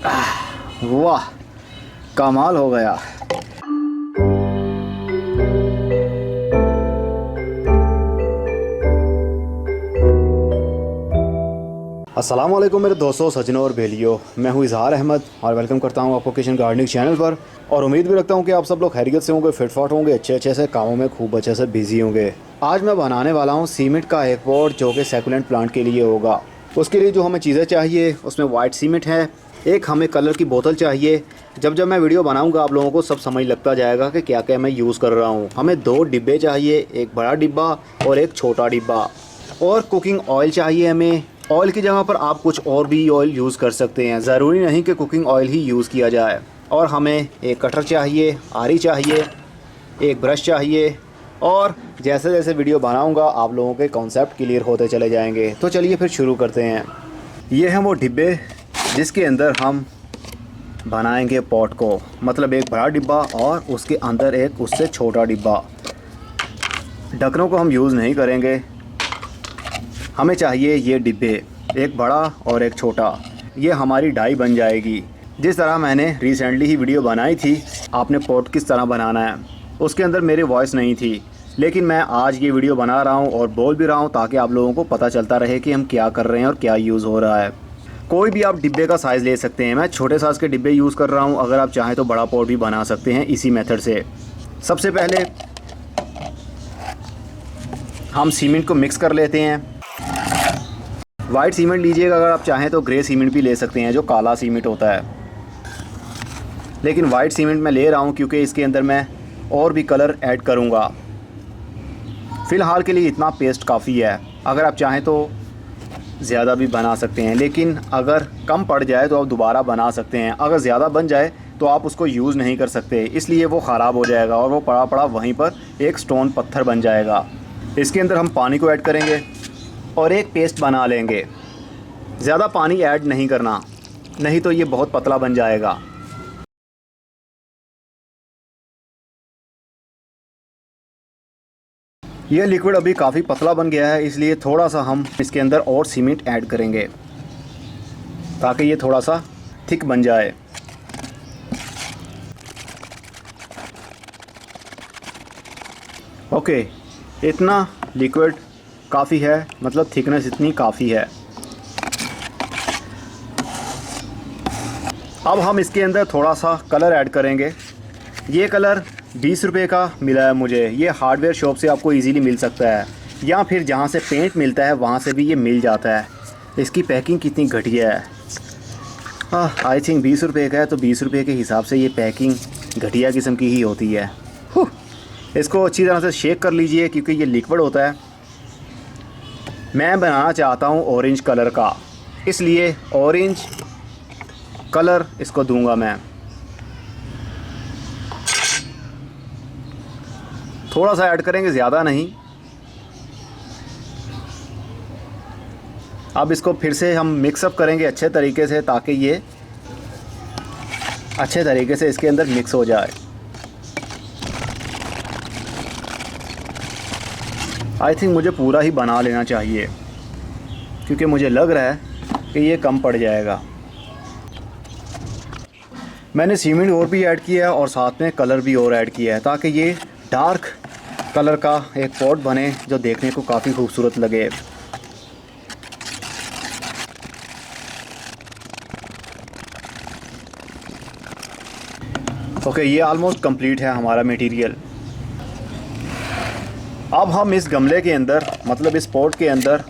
वाह, कमाल हो गया। अस्सलाम वालेकुम मेरे दोस्तों, सजनों और बेलियों। मैं हूं इजहार अहमद और वेलकम करता हूं आपको किचन गार्डनिंग चैनल पर। और उम्मीद भी रखता हूं कि आप सब लोग खैरियत से होंगे, फिटफाट होंगे, अच्छे से कामों में खूब अच्छे से बिजी होंगे। आज मैं बनाने वाला हूं सीमेंट का एक पॉट जो कि सैकुलेंट प्लांट के लिए होगा। उसके लिए जो हमें चीज़ें चाहिए उसमें वाइट सीमेंट है, एक हमें कलर की बोतल चाहिए। जब मैं वीडियो बनाऊंगा आप लोगों को सब समझ लगता जाएगा कि क्या क्या मैं यूज़ कर रहा हूं। हमें 2 डिब्बे चाहिए, एक बड़ा डिब्बा और एक छोटा डिब्बा। और कुकिंग ऑयल चाहिए हमें। ऑयल की जगह पर आप कुछ और भी ऑयल यूज़ कर सकते हैं, ज़रूरी नहीं कि कुकिंग ऑयल ही यूज़ किया जाए। और हमें एक कटर चाहिए, आरी चाहिए, एक ब्रश चाहिए। और जैसे जैसे वीडियो बनाऊंगा आप लोगों के कॉन्सेप्ट क्लियर होते चले जाएंगे। तो चलिए फिर शुरू करते हैं। ये हैं वो डिब्बे जिसके अंदर हम बनाएंगे पॉट को, मतलब एक बड़ा डिब्बा और उसके अंदर एक उससे छोटा डिब्बा। ढक्कनों को हम यूज़ नहीं करेंगे। हमें चाहिए ये डिब्बे, एक बड़ा और एक छोटा। ये हमारी डाई बन जाएगी। जिस तरह मैंने रिसेंटली ही वीडियो बनाई थी आपने पॉट किस तरह बनाना है, उसके अंदर मेरी वॉइस नहीं थी, लेकिन मैं आज ये वीडियो बना रहा हूँ और बोल भी रहा हूँ ताकि आप लोगों को पता चलता रहे कि हम क्या कर रहे हैं और क्या यूज़ हो रहा है। कोई भी आप डिब्बे का साइज़ ले सकते हैं। मैं छोटे साइज़ के डिब्बे यूज़ कर रहा हूँ, अगर आप चाहें तो बड़ा पॉट भी बना सकते हैं इसी मेथड से। सबसे पहले हम सीमेंट को मिक्स कर लेते हैं। वाइट सीमेंट लीजिएगा, अगर आप चाहें तो ग्रे सीमेंट भी ले सकते हैं जो काला सीमेंट होता है, लेकिन वाइट सीमेंट मैं ले रहा हूं क्योंकि इसके अंदर मैं और भी कलर ऐड करूंगा। फ़िलहाल के लिए इतना पेस्ट काफ़ी है। अगर आप चाहें तो ज़्यादा भी बना सकते हैं, लेकिन अगर कम पड़ जाए तो आप दोबारा बना सकते हैं। अगर ज़्यादा बन जाए तो आप उसको यूज़ नहीं कर सकते, इसलिए वो ख़राब हो जाएगा और वो पड़ा पड़ा वहीं पर एक स्टोन पत्थर बन जाएगा। इसके अंदर हम पानी को ऐड करेंगे और एक पेस्ट बना लेंगे। ज़्यादा पानी ऐड नहीं करना, नहीं तो ये बहुत पतला बन जाएगा। ये लिक्विड अभी काफ़ी पतला बन गया है, इसलिए थोड़ा सा हम इसके अंदर और सीमेंट ऐड करेंगे ताकि ये थोड़ा सा थिक बन जाए। ओके, इतना लिक्विड काफ़ी है, मतलब थिकनेस इतनी काफ़ी है। अब हम इसके अंदर थोड़ा सा कलर ऐड करेंगे। ये कलर 20 रुपये का मिला है मुझे। ये हार्डवेयर शॉप से आपको इजीली मिल सकता है, या फिर जहाँ से पेंट मिलता है वहाँ से भी ये मिल जाता है। इसकी पैकिंग कितनी घटिया है। आई थिंक 20 रुपये का है, तो 20 रुपये के हिसाब से ये पैकिंग घटिया किस्म की ही होती है। इसको अच्छी तरह से शेक कर लीजिए क्योंकि ये लिक्विड होता है। मैं बनाना चाहता हूँ ऑरेंज कलर का, इसलिए ऑरेंज कलर इसको दूंगा मैं। थोड़ा सा ऐड करेंगे, ज़्यादा नहीं। अब इसको फिर से हम मिक्सअप करेंगे अच्छे तरीके से ताकि ये अच्छे तरीके से इसके अंदर मिक्स हो जाए। आई थिंक मुझे पूरा ही बना लेना चाहिए क्योंकि मुझे लग रहा है कि ये कम पड़ जाएगा। मैंने सीमेंट और भी ऐड किया है और साथ में कलर भी और ऐड किया है ताकि ये डार्क कलर का एक पॉट बने जो देखने को काफ़ी खूबसूरत लगे। ओके, ये ऑलमोस्ट कंप्लीट है हमारा मटेरियल। अब हम इस गमले के अंदर, मतलब इस पॉट के अंदर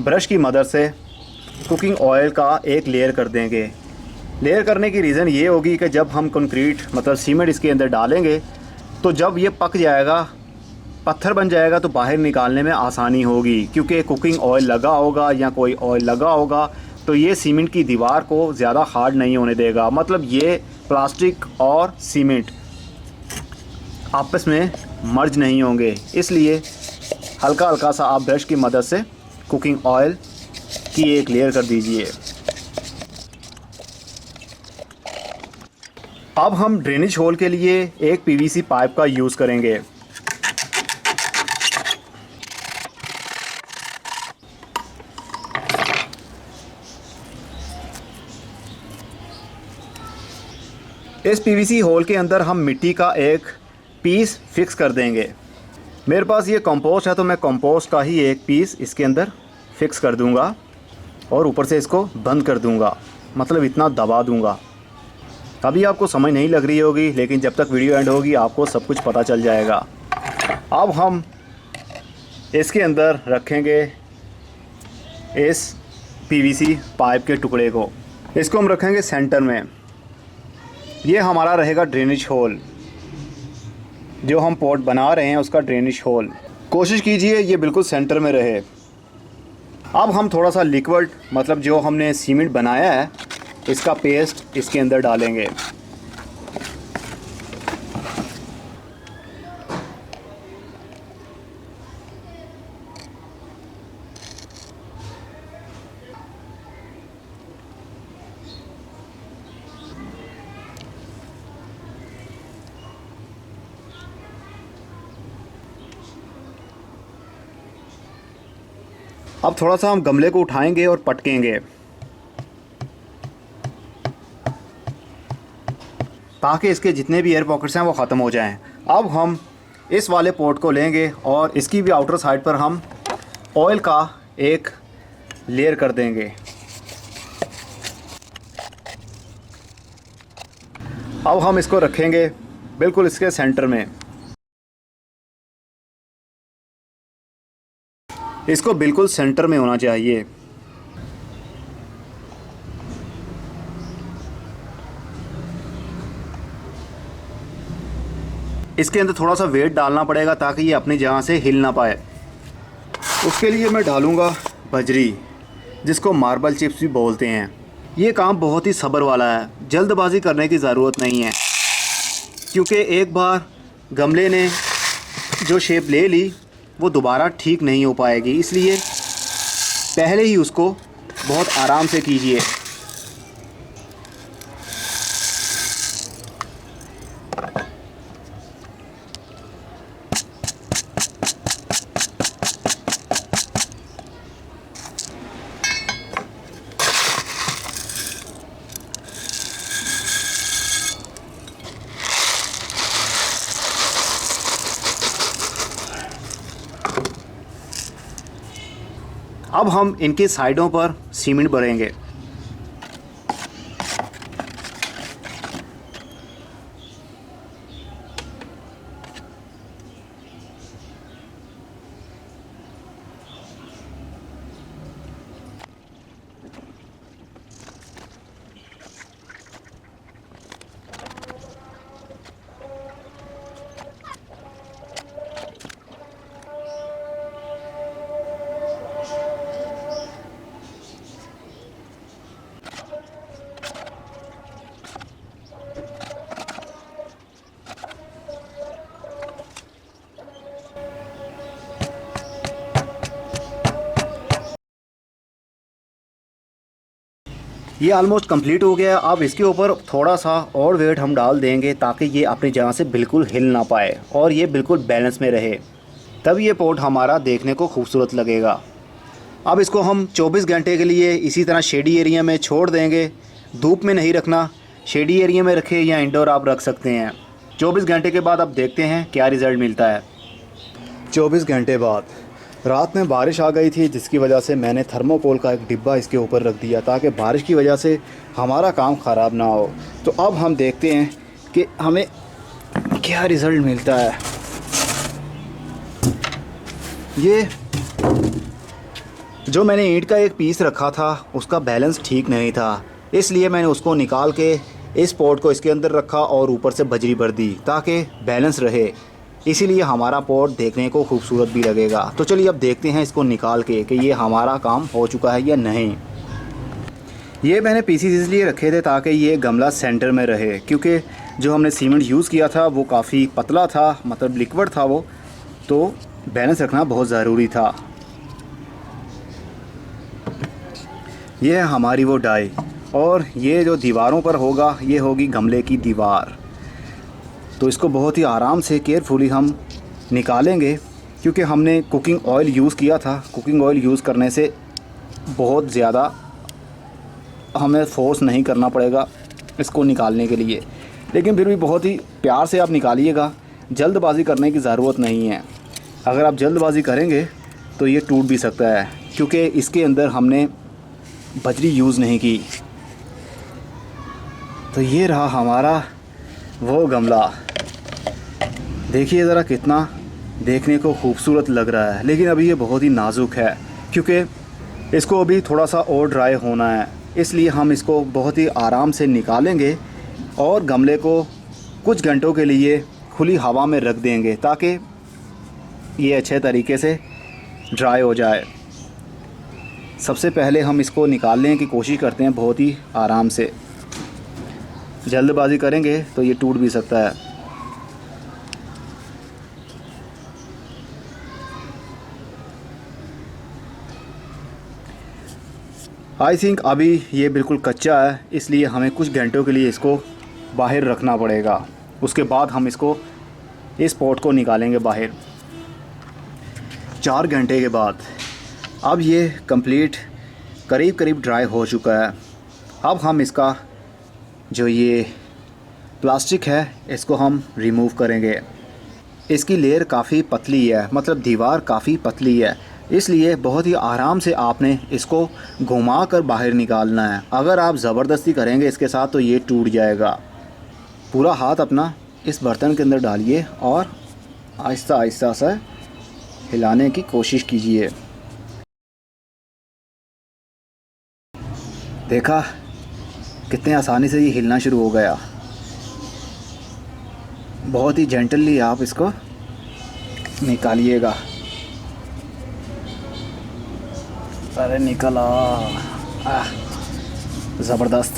ब्रश की मदद से कुकिंग ऑयल का एक लेयर कर देंगे। लेयर करने की रीज़न ये होगी कि जब हम कंक्रीट मतलब सीमेंट इसके अंदर डालेंगे तो जब ये पक जाएगा, पत्थर बन जाएगा, तो बाहर निकालने में आसानी होगी क्योंकि कुकिंग ऑयल लगा होगा या कोई ऑयल लगा होगा, तो ये सीमेंट की दीवार को ज़्यादा हार्ड नहीं होने देगा। मतलब ये प्लास्टिक और सीमेंट आपस में मर्ज नहीं होंगे, इसलिए हल्का हल्का सा आप ब्रश की मदद से कुकिंग ऑयल की एक लेयर कर दीजिए। अब हम ड्रेनेज होल के लिए एक पीवीसी पाइप का यूज़ करेंगे। इस पीवीसी होल के अंदर हम मिट्टी का एक पीस फिक्स कर देंगे। मेरे पास ये कंपोस्ट है तो मैं कंपोस्ट का ही एक पीस इसके अंदर फिक्स कर दूंगा और ऊपर से इसको बंद कर दूंगा, मतलब इतना दबा दूंगा। अभी आपको समझ नहीं लग रही होगी, लेकिन जब तक वीडियो एंड होगी आपको सब कुछ पता चल जाएगा। अब हम इसके अंदर रखेंगे इस पीवीसी पाइप के टुकड़े को। इसको हम रखेंगे सेंटर में। ये हमारा रहेगा ड्रेनेज होल, जो हम पॉट बना रहे हैं उसका ड्रेनेज होल। कोशिश कीजिए ये बिल्कुल सेंटर में रहे। अब हम थोड़ा सा लिक्विड, मतलब जो हमने सीमेंट बनाया है, इसका पेस्ट इसके अंदर डालेंगे। अब थोड़ा सा हम गमले को उठाएंगे और पटकेंगे ताकि इसके जितने भी एयर पॉकेट्स हैं वो ख़त्म हो जाएं। अब हम इस वाले पोर्ट को लेंगे और इसकी भी आउटर साइड पर हम ऑयल का एक लेयर कर देंगे। अब हम इसको रखेंगे बिल्कुल इसके सेंटर में। इसको बिल्कुल सेंटर में होना चाहिए। इसके अंदर थोड़ा सा वेट डालना पड़ेगा ताकि ये अपनी जगह से हिल ना पाए। उसके लिए मैं डालूँगा बजरी, जिसको मार्बल चिप्स भी बोलते हैं। ये काम बहुत ही सब्र वाला है, जल्दबाजी करने की ज़रूरत नहीं है, क्योंकि एक बार गमले ने जो शेप ले ली वो दोबारा ठीक नहीं हो पाएगी। इसलिए पहले ही उसको बहुत आराम से कीजिए। अब हम इनके साइडों पर सीमेंट भरेंगे। ये ऑलमोस्ट कंप्लीट हो गया है। अब इसके ऊपर थोड़ा सा और वेट हम डाल देंगे ताकि ये अपनी जगह से बिल्कुल हिल ना पाए और ये बिल्कुल बैलेंस में रहे, तब ये पॉट हमारा देखने को खूबसूरत लगेगा। अब इसको हम 24 घंटे के लिए इसी तरह शेडी एरिया में छोड़ देंगे। धूप में नहीं रखना, शेडी एरिया में रखें या इंडोर आप रख सकते हैं। 24 घंटे के बाद अब देखते हैं क्या रिज़ल्ट मिलता है। 24 घंटे बाद रात में बारिश आ गई थी, जिसकी वजह से मैंने थर्मोकोल का एक डिब्बा इसके ऊपर रख दिया ताकि बारिश की वजह से हमारा काम ख़राब ना हो। तो अब हम देखते हैं कि हमें क्या रिज़ल्ट मिलता है। ये जो मैंने ईंट का एक पीस रखा था उसका बैलेंस ठीक नहीं था, इसलिए मैंने उसको निकाल के इस पॉट को इसके अंदर रखा और ऊपर से बजरी भर दी ताकि बैलेंस रहे। इसीलिए हमारा पॉट देखने को खूबसूरत भी लगेगा। तो चलिए अब देखते हैं इसको निकाल के कि ये हमारा काम हो चुका है या नहीं। ये मैंने पीसीस इसलिए रखे थे ताकि ये गमला सेंटर में रहे, क्योंकि जो हमने सीमेंट यूज़ किया था वो काफ़ी पतला था, मतलब लिक्विड था वो, तो बैलेंस रखना बहुत ज़रूरी था। ये है हमारी वो डाई, और ये जो दीवारों पर होगा ये होगी गमले की दीवार। तो इसको बहुत ही आराम से केयरफुली हम निकालेंगे, क्योंकि हमने कुकिंग ऑयल यूज़ किया था। कुकिंग ऑयल यूज़ करने से बहुत ज़्यादा हमें फोर्स नहीं करना पड़ेगा इसको निकालने के लिए। लेकिन फिर भी बहुत ही प्यार से आप निकालिएगा, जल्दबाजी करने की ज़रूरत नहीं है। अगर आप जल्दबाजी करेंगे तो ये टूट भी सकता है, क्योंकि इसके अंदर हमने बजरी यूज़ नहीं की। तो ये रहा हमारा वो गमला। देखिए ज़रा कितना देखने को खूबसूरत लग रहा है, लेकिन अभी ये बहुत ही नाजुक है, क्योंकि इसको अभी थोड़ा सा और ड्राई होना है। इसलिए हम इसको बहुत ही आराम से निकालेंगे और गमले को कुछ घंटों के लिए खुली हवा में रख देंगे, ताकि ये अच्छे तरीके से ड्राई हो जाए। सबसे पहले हम इसको निकालने की कोशिश करते हैं बहुत ही आराम से। जल्दबाजी करेंगे तो ये टूट भी सकता है। आई थिंक अभी ये बिल्कुल कच्चा है, इसलिए हमें कुछ घंटों के लिए इसको बाहर रखना पड़ेगा। उसके बाद हम इसको इस पॉट को निकालेंगे बाहर। 4 घंटे के बाद अब ये कंप्लीट करीब करीब ड्राई हो चुका है। अब हम इसका जो ये प्लास्टिक है इसको हम रिमूव करेंगे। इसकी लेयर काफ़ी पतली है, मतलब दीवार काफ़ी पतली है, इसलिए बहुत ही आराम से आपने इसको घुमा कर बाहर निकालना है। अगर आप ज़बरदस्ती करेंगे इसके साथ तो ये टूट जाएगा। पूरा हाथ अपना इस बर्तन के अंदर डालिए और आहिस्ता आहिस्ता सा हिलाने की कोशिश कीजिए। देखा कितने आसानी से ये हिलना शुरू हो गया। बहुत ही जेंटली आप इसको निकालिएगा। अरे निकला, ज़बरदस्त।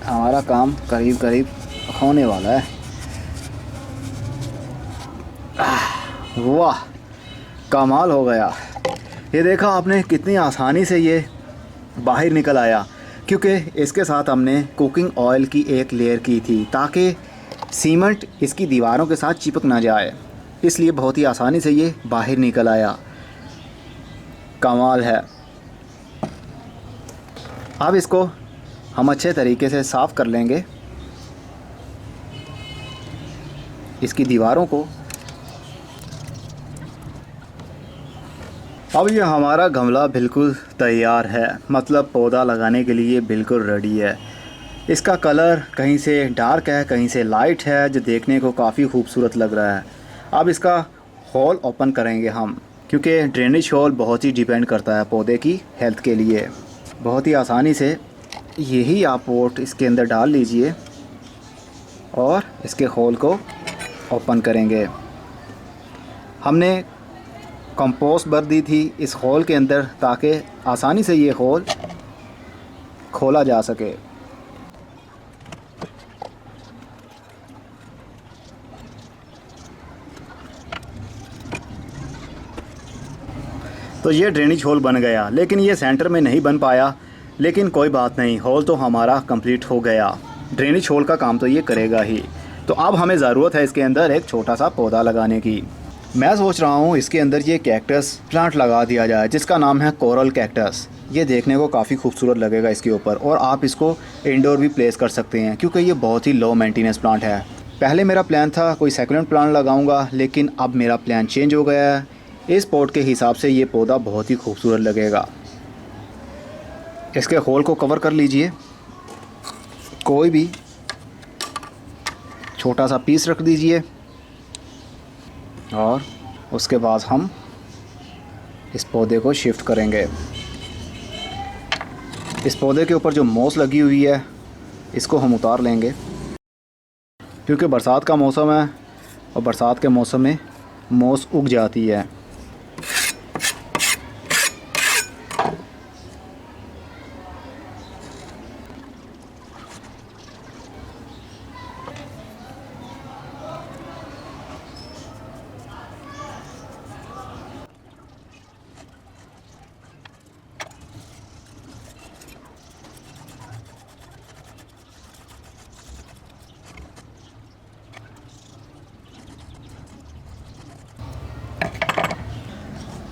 हमारा काम करीब करीब होने वाला है। वाह, कमाल हो गया। ये देखा आपने कितनी आसानी से ये बाहर निकल आया, क्योंकि इसके साथ हमने कुकिंग ऑयल की एक लेयर की थी, ताकि सीमेंट इसकी दीवारों के साथ चिपक ना जाए। इसलिए बहुत ही आसानी से ये बाहर निकल आया। कमाल है। अब इसको हम अच्छे तरीके से साफ़ कर लेंगे इसकी दीवारों को। अब ये हमारा गमला बिल्कुल तैयार है, मतलब पौधा लगाने के लिए बिल्कुल रेडी है। इसका कलर कहीं से डार्क है, कहीं से लाइट है, जो देखने को काफ़ी खूबसूरत लग रहा है। अब इसका होल ओपन करेंगे हम, क्योंकि ड्रेनेज होल बहुत ही डिपेंड करता है पौधे की हेल्थ के लिए। बहुत ही आसानी से यही आप पोट इसके अंदर डाल लीजिए और इसके होल को ओपन करेंगे। हमने कंपोस्ट भर दी थी इस होल के अंदर, ताकि आसानी से ये होल खोला जा सके। तो ये ड्रेनेज होल बन गया, लेकिन ये सेंटर में नहीं बन पाया, लेकिन कोई बात नहीं, होल तो हमारा कंप्लीट हो गया। ड्रेनेज होल का काम तो ये करेगा ही। तो अब हमें ज़रूरत है इसके अंदर एक छोटा सा पौधा लगाने की। मैं सोच रहा हूँ इसके अंदर ये कैक्टस प्लांट लगा दिया जाए, जिसका नाम है कोरल कैक्टस। ये देखने को काफ़ी खूबसूरत लगेगा इसके ऊपर, और आप इसको इंडोर भी प्लेस कर सकते हैं, क्योंकि ये बहुत ही लो मेंटेनेंस प्लांट है। पहले मेरा प्लान था कोई सेकुलेंट प्लांट लगाऊंगा, लेकिन अब मेरा प्लान चेंज हो गया है। इस पॉट के हिसाब से ये पौधा बहुत ही खूबसूरत लगेगा। इसके होल को कवर कर लीजिए, कोई भी छोटा सा पीस रख दीजिए, और उसके बाद हम इस पौधे को शिफ्ट करेंगे। इस पौधे के ऊपर जो मोस लगी हुई है इसको हम उतार लेंगे, क्योंकि बरसात का मौसम है और बरसात के मौसम में मोस उग जाती है।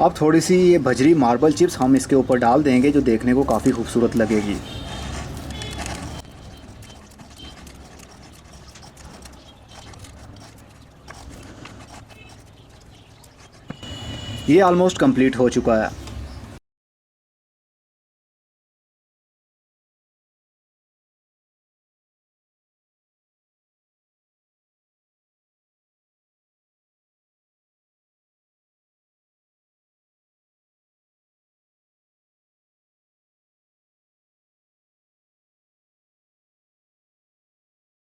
अब थोड़ी सी ये बजरी मार्बल चिप्स हम इसके ऊपर डाल देंगे, जो देखने को काफ़ी खूबसूरत लगेगी। ये ऑलमोस्ट कंप्लीट हो चुका है।